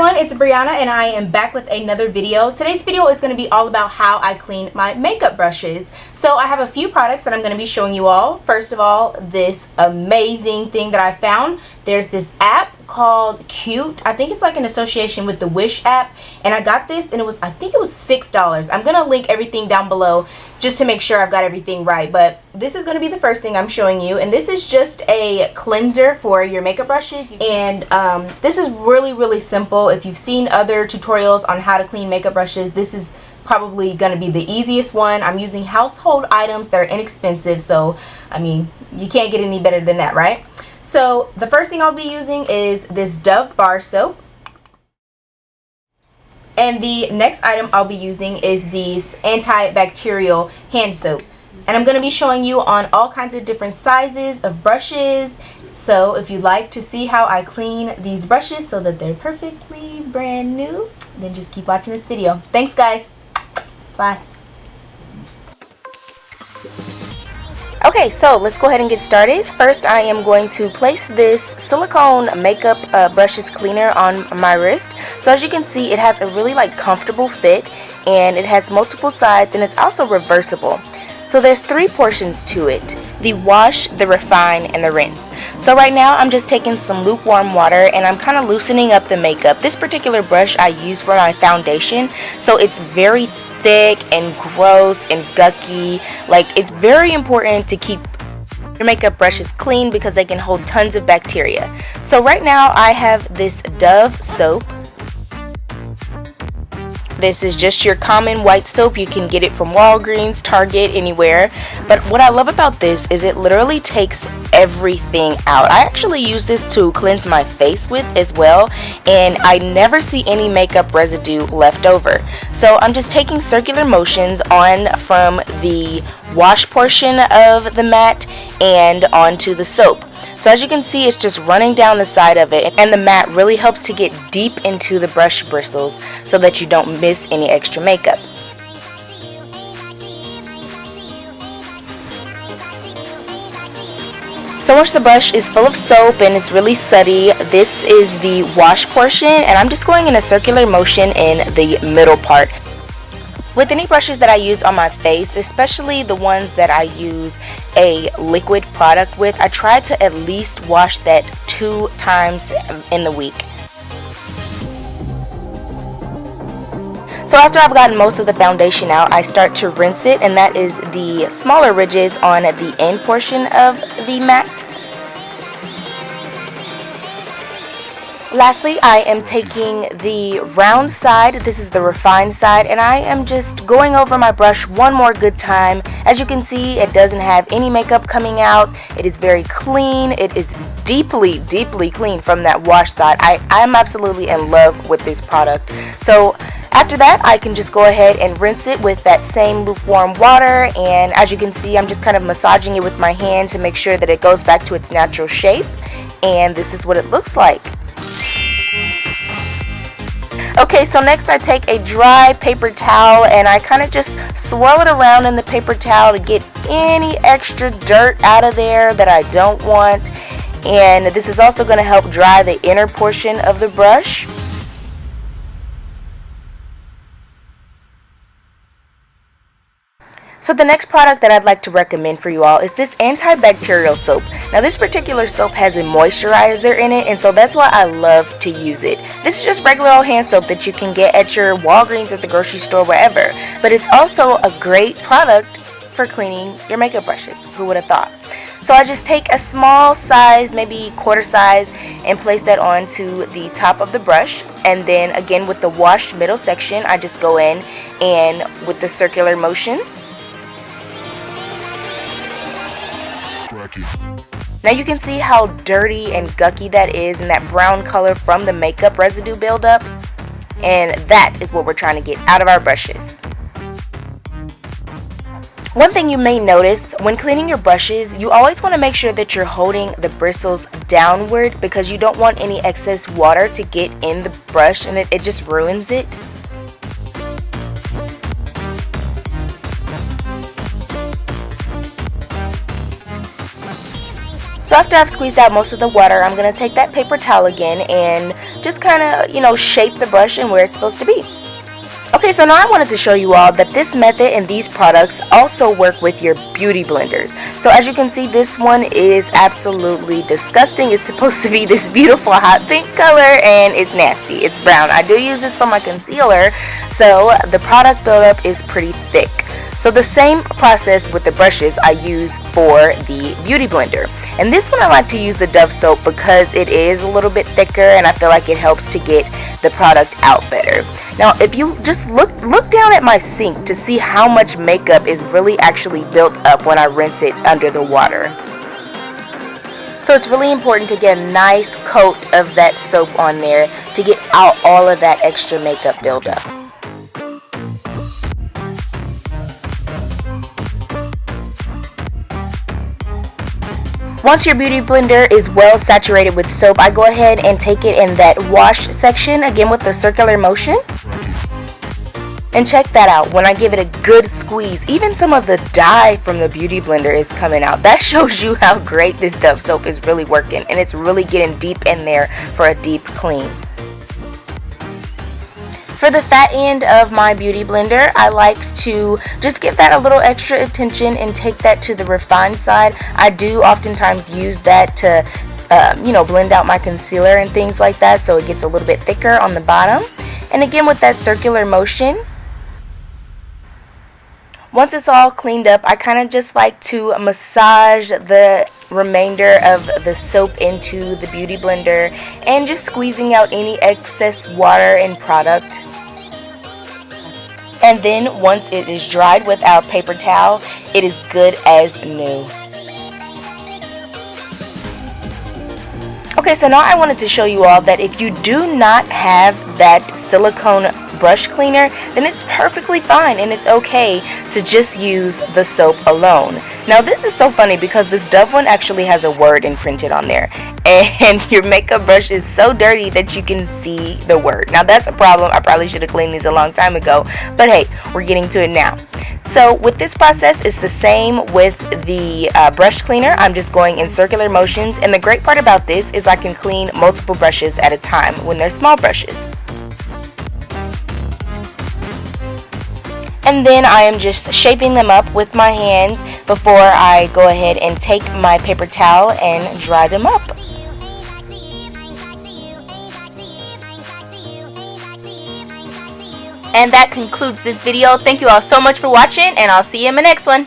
everyone, it's Brianna and I am back with another video. Today's video is going to be all about how I clean my makeup brushes. So I have a few products that I'm going to be showing you all. First of all, this amazing thing that I found. There's this app called Cute. I think it's like an association with the Wish app, and I got this and I think it was $6. I'm going to link everything down below just to make sure I've got everything right, but this is going to be the first thing I'm showing you, and this is just a cleanser for your makeup brushes. And this is really simple. If you've seen other tutorials on how to clean makeup brushes, this is probably going to be the easiest one. I'm using household items that are inexpensive, so I mean, you can't get any better than that, right? So the first thing I'll be using is this Dove bar soap. And the next item I'll be using is this antibacterial hand soap. And I'm going to be showing you on all kinds of different sizes of brushes. So if you'd like to see how I clean these brushes so that they're perfectly brand new, then just keep watching this video. Thanks guys. Bye. Okay, so let's go ahead and get started. First, I am going to place this silicone makeup brushes cleaner on my wrist. So as you can see, it has a really comfortable fit, and it has multiple sides, and it's also reversible. So there's 3 portions to it: the wash, the refine, and the rinse. So right now I'm just taking some lukewarm water and I'm kind of loosening up the makeup. This particular brush I use for my foundation, so it's very thick and gross and gucky. It's very important to keep your makeup brushes clean because they can hold tons of bacteria. So right now I have this Dove soap. This is just your common white soap. You can get it from Walgreens, Target, anywhere. But what I love about this is it literally takes everything out. I actually use this to cleanse my face with as well, and I never see any makeup residue left over. So I'm just taking circular motions on from the wash portion of the mat and onto the soap. So as you can see, it's just running down the side of it, and the mat really helps to get deep into the brush bristles so that you don't miss any extra makeup. So once the brush is full of soap and it's really sooty, this is the wash portion, and I'm just going in a circular motion in the middle part. With any brushes that I use on my face, especially the ones that I use a liquid product with, I try to at least wash that 2 times in the week. So after I've gotten most of the foundation out, I start to rinse it, and that is the smaller ridges on the end portion of the mat. Lastly, I am taking the round side, this is the refined side, and I am just going over my brush one more good time. As you can see, it doesn't have any makeup coming out. It is very clean. It is deeply clean from that wash side. I'm absolutely in love with this product. So after that, I can just go ahead and rinse it with that same lukewarm water, and as you can see, I'm just kind of massaging it with my hand to make sure that it goes back to its natural shape, and this is what it looks like. Okay, so next I take a dry paper towel and I kind of just swirl it around in the paper towel to get any extra dirt out of there that I don't want. And this is also going to help dry the inner portion of the brush. So the next product that I'd like to recommend for you all is this antibacterial soap. Now this particular soap has a moisturizer in it, and so that's why I love to use it. This is just regular old hand soap that you can get at your Walgreens, at the grocery store, wherever. But it's also a great product for cleaning your makeup brushes. Who would have thought? So I just take a small size, maybe quarter size, and place that onto the top of the brush. And then again with the washed middle section, I just go in and with the circular motions. Now you can see how dirty and gucky that is, and that brown color from the makeup residue buildup, and that is what we're trying to get out of our brushes. One thing you may notice when cleaning your brushes, you always want to make sure that you're holding the bristles downward because you don't want any excess water to get in the brush, and it just ruins it. So So after I've squeezed out most of the water, I'm going to take that paper towel again and just kind of, shape the brush and where it's supposed to be. Okay, so now I wanted to show you all that this method and these products also work with your beauty blenders. So as you can see, this one is absolutely disgusting. It's supposed to be this beautiful hot pink color, and it's nasty. It's brown. I do use this for my concealer, so the product buildup is pretty thick. So the same process with the brushes I use for the beauty blender. And this one I like to use the Dove soap because it is a little bit thicker and I feel like it helps to get the product out better. Now if you just look down at my sink to see how much makeup is really actually built up when I rinse it under the water. So it's really important to get a nice coat of that soap on there to get out all of that extra makeup buildup. Once your beauty blender is well saturated with soap, I go ahead and take it in that wash section, again with the circular motion. And check that out, when I give it a good squeeze, even some of the dye from the beauty blender is coming out. That shows you how great this Dove soap is really working, and it's really getting deep in there for a deep clean. For the fat end of my beauty blender, I like to just give that a little extra attention and take that to the refined side. I do oftentimes use that to, blend out my concealer and things like that, so it gets a little bit thicker on the bottom. And again, with that circular motion, once it's all cleaned up, I kind of just like to massage the remainder of the soap into the beauty blender and just squeezing out any excess water and product. And then once it is dried with our paper towel, it is good as new. Okay, so now I wanted to show you all that if you do not have that silicone brush cleaner, then it's perfectly fine and it's okay to just use the soap alone. Now this is so funny because this Dove one actually has a word imprinted on there, and your makeup brush is so dirty that you can see the word. Now that's a problem. I probably should have cleaned these a long time ago, but hey, we're getting to it now. So with this process, it's the same with the brush cleaner. I'm just going in circular motions, and the great part about this is I can clean multiple brushes at a time when they're small brushes. And then I am just shaping them up with my hands before I go ahead and take my paper towel and dry them up. And that concludes this video. Thank you all so much for watching, and I'll see you in my next one.